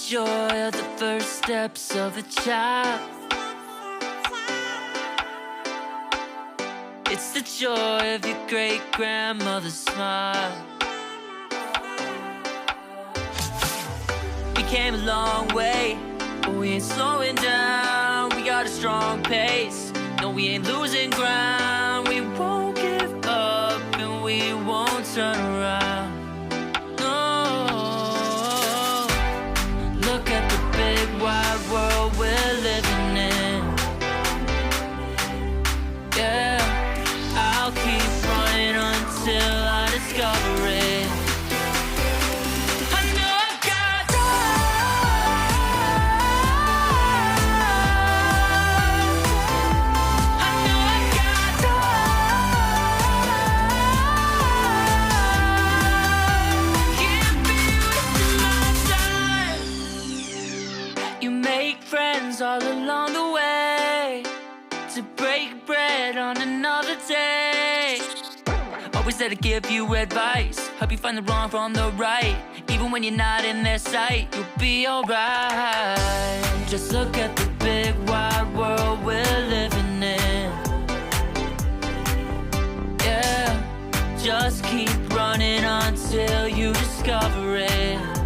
joy of the first steps of a child. It's the joy of your great-grandmother's smile. We came a long way, but we ain't slowing down. We got a strong pace, no we ain't losing ground. We won't give up and we won't turn around. No, look at the big wide world we're living in. Yeah, I'll keep running until I discover it. I know I got I know I got Can't be wasting my time. You make friends all along the way to break bread on another day. Always there to give you advice, help you find the wrong from the right. Even when you're not in their sight, you'll be alright. Just look at the big wide world we're living in. Yeah, just keep running until you discover it.